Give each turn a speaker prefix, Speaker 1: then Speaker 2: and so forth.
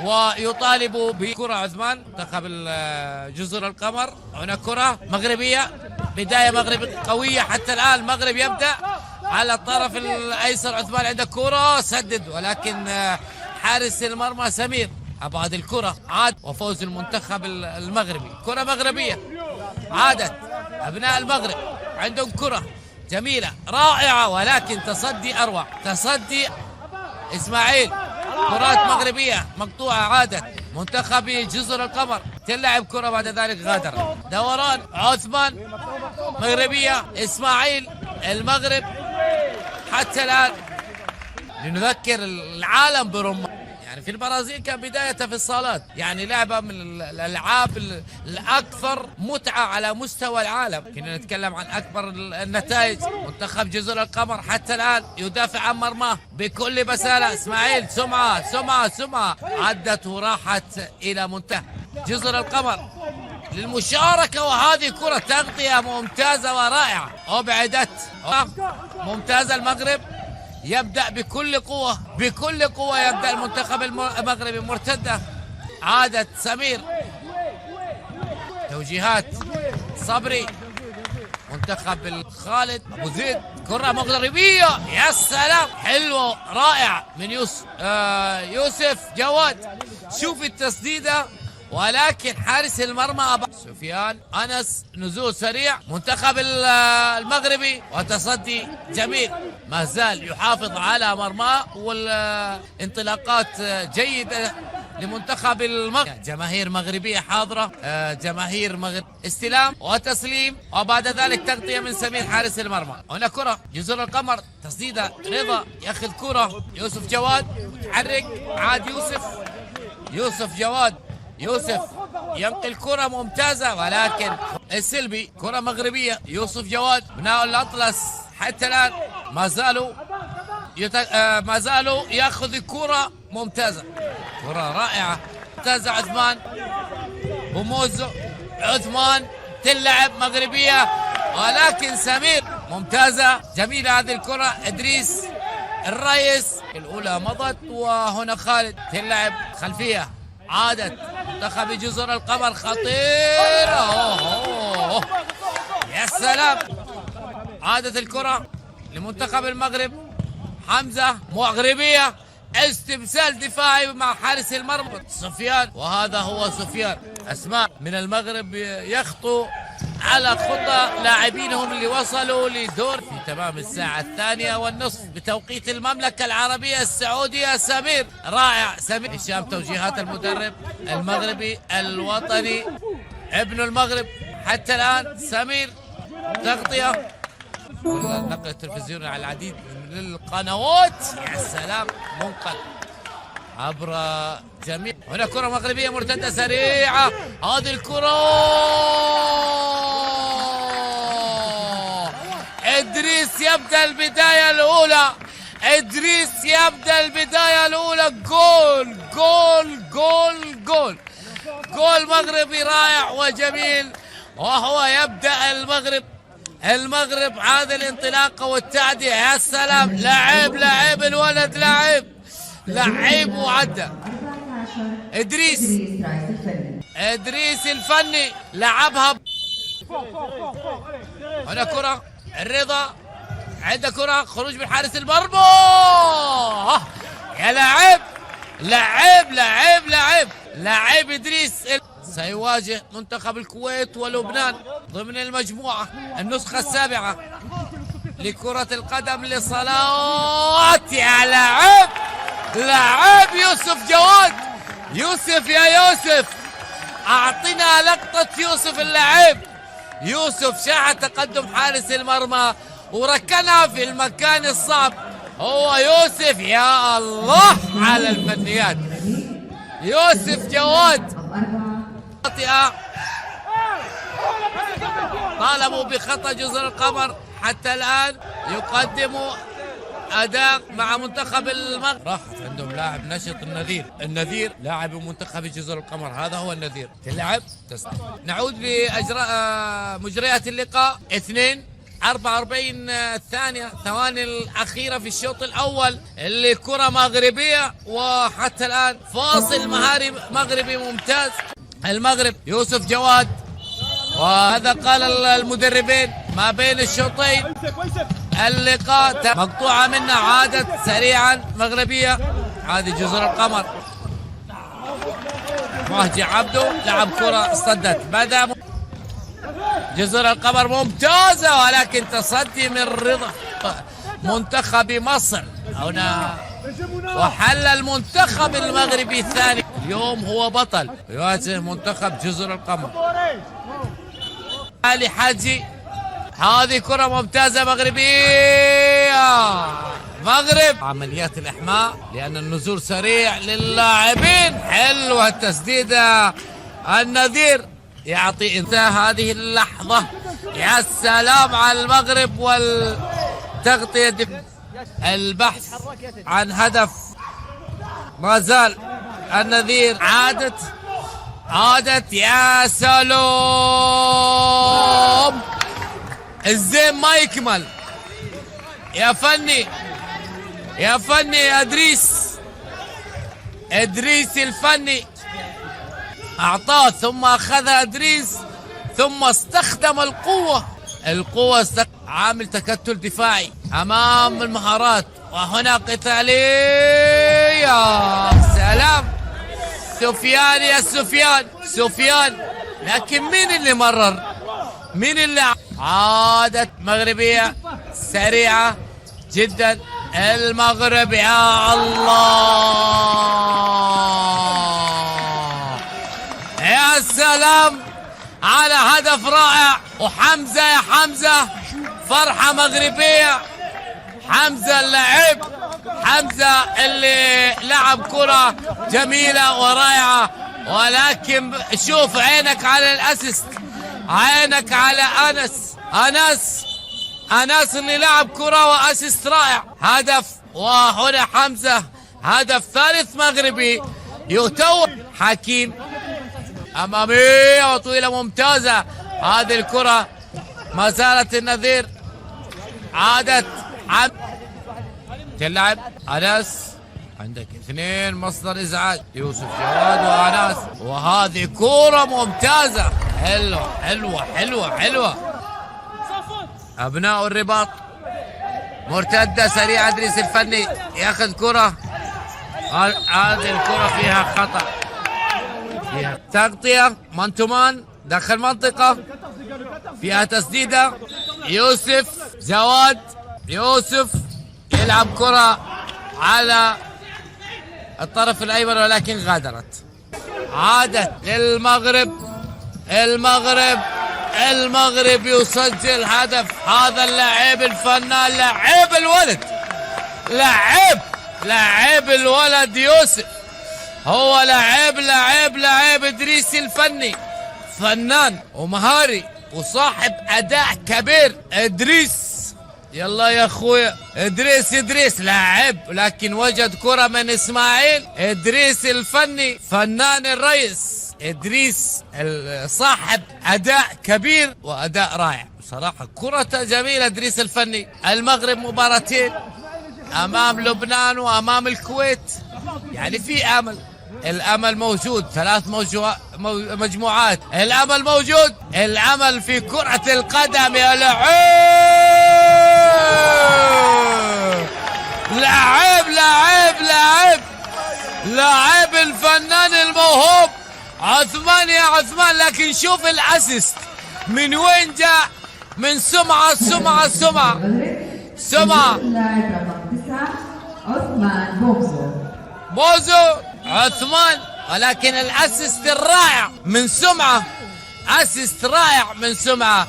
Speaker 1: ويطالب بكرة عثمان منتخب جزر القمر. هنا كرة مغربية، بداية مغربية قوية حتى الآن. المغرب يبدأ على الطرف الأيسر، عثمان عنده كرة سدد، ولكن حارس المرمى سمير أبعد الكرة. عاد وفوز المنتخب المغربي. كرة مغربية عادت، أبناء المغرب عندهم كرة جميلة رائعة، ولكن تصدي أروع. تصدي إسماعيل. كرات مغربية مقطوعة عادت. منتخب جزر القمر تلعب كرة بعد ذلك غادر. دوران عثمان مغربية، إسماعيل المغرب. حتى الآن لنذكر العالم برمى، يعني في البرازيل كان بدايته في الصالات، يعني لعبة من الألعاب الأكثر متعة على مستوى العالم. كنا نتكلم عن أكبر النتائج. منتخب جزر القمر حتى الآن يدافع عن مرماه بكل بسالة. إسماعيل سمعة عدت وراحت إلى منتخب جزر القمر للمشاركة، وهذه كرة تغطية ممتازة ورائعة. أبعدت ممتازة. المغرب يبدأ بكل قوة يبدأ المنتخب المغربي. مرتدة عادت سمير، توجيهات صبري. منتخب الخالد أبو زيد، كرة مغربية يا سلام، حلوة رائعة من يوسف جواد. شوف التسديدة، ولكن حارس المرمى سفيان أنس. نزول سريع منتخب المغربي وتصدي جميل، ما زال يحافظ على مرماه، والانطلاقات جيدة لمنتخب المغرب. جماهير مغربية حاضرة، جماهير مغرب. استلام وتسليم، وبعد ذلك تغطية من سمير حارس المرمى. هنا كرة جزر القمر، تسديدة رضا ياخذ كرة. يوسف جواد متحرك، عاد يوسف جواد. يوسف ينقل كرة ممتازة، ولكن السلبي. كرة مغربية، يوسف جواد بناء الأطلس حتى الآن ما زالوا ياخذ كرة ممتازة، كرة رائعة ممتازة. عثمان بوموزو، عثمان تلعب مغربية، ولكن سمير ممتازة جميلة هذه الكرة. إدريس الرئيس الأولى مضت، وهنا خالد تلعب خلفية. عادت منتخب جزر القمر خطيرة. يا سلام. عادت الكرة لمنتخب المغرب. حمزة مغربية، استبسال دفاعي مع حارس المرمى سفيان، وهذا هو سفيان. أسماء من المغرب يخطو على خطى لاعبينهم اللي وصلوا لدور في تمام الساعة 2:30 بتوقيت المملكة العربية السعودية. سمير رائع. سمير هشام، توجيهات المدرب المغربي الوطني ابن المغرب حتى الآن. سمير تغطية، نقل التلفزيوني على العديد من القنوات. يا سلام، منقل عبر جميع. هنا كرة مغربية مرتدة سريعة، هذه الكرة إدريس يبدأ البداية الأولى. إدريس يبدأ البداية الأولى. جول جول جول جول جول مغربي رائع وجميل، وهو يبدأ المغرب عاد الانطلاقة والتعدية. يا سلام، لعب الولد، لعب وعدى. إدريس الفني لعبها. هنا كرة الرضا، عنده كرة، خروج من حارس المرمى. يا لعب إدريس. سيواجه منتخب الكويت ولبنان ضمن المجموعة النسخة السابعة لكرة القدم لصالات. يا لعب يوسف جواد. يوسف يا يوسف، أعطنا لقطة يوسف اللعيب. يوسف شاع تقدم حارس المرمى وركنها في المكان الصعب. هو يوسف، يا الله على الفنيات. يوسف جواد طالبوا بخطأ جزر القمر. حتى الآن يقدموا أداء مع منتخب المغرب. راحت عندهم لاعب نشط، النذير لاعب منتخب جزر القمر، هذا هو النذير. تلعب نعود لإجراء مجريات اللقاء. 2 44 ثانية، ثواني الأخيرة في الشوط الأول، اللي كرة مغربية، وحتى الآن فاصل مهاري مغربي ممتاز. المغرب يوسف جواد، وهذا قال المدربين ما بين الشوطين اللقاء مقطوعة منها، عادت سريعا مغربية. هذه جزر القمر، مهجي عبده لعب كرة صدت، بدأ جزر القمر ممتازة، ولكن تصدي من رضا منتخب مصر هنا، وحل المنتخب المغربي الثاني. اليوم هو بطل يواجه منتخب جزر القمر. علي حاجي، هذه كرة ممتازة مغربية، مغرب. عمليات الإحماء لأن النزول سريع للاعبين. حلوة التسديدة، النذير يعطي انتهى هذه اللحظة. يا سلام على المغرب والتغطية. البحث عن هدف، ما زال النذير. عادت يا سلام، الزين ما يكمل. يا فني يا ادريس الفني اعطاه، ثم اخذها ادريس، ثم استخدم القوة عامل تكتل دفاعي امام المهارات، وهنا قتالية. يا سلام، سفيان يا سفيان، لكن مين اللي مرر؟ مين اللي عادت مغربية سريعة جدا. المغرب يا الله، يا سلام على هدف رائع. وحمزة يا حمزة، فرحة مغربية. حمزة اللعيب، حمزة اللي لعب كرة جميلة ورائعة، ولكن شوف عينك على الاسيست، عينك على أنس اللي لعب كرة واسيست رائع. هدف، وهنا حمزة هدف ثالث مغربي. يتوج حكيم أمامية وطويلة ممتازة. هذه الكرة ما زالت النذير. عادت تلعب أنس، عندك اثنين مصدر ازعاج، يوسف جواد وأنس، وهذه كرة ممتازة. حلوة. أبناء الرباط، مرتدة سريعة. ادريس الفني ياخذ كرة، هذه الكرة فيها خطأ، فيها تغطية مان تو مان داخل منطقة، فيها تسديدة. يوسف جواد، يوسف يلعب كرة على الطرف الأيمن، ولكن غادرت. عادت للمغرب. المغرب يسجل هدف. هذا اللاعب الفنان، لاعب الولد يوسف، هو لاعب ادريس الفني، فنان ومهاري وصاحب اداء كبير. ادريس، يلا يا اخويا، ادريس لاعب، لكن وجد كرة من اسماعيل. ادريس الفني، فنان الرئيس. ادريس صاحب اداء كبير واداء رائع بصراحة، كرة جميلة. ادريس الفني. المغرب مباراتين، امام لبنان وامام الكويت، يعني في امل. الامل موجود، 3 مجموعات، الامل موجود. الامل في كرة القدم يا لاعب الفنان الموهوب عثمان يا عثمان. لكن شوف الاسيست من وين جاء، من سمعة. بوزو عثمان، ولكن الاسيست الرائع من سمعة، اسيست رائع من سمعة.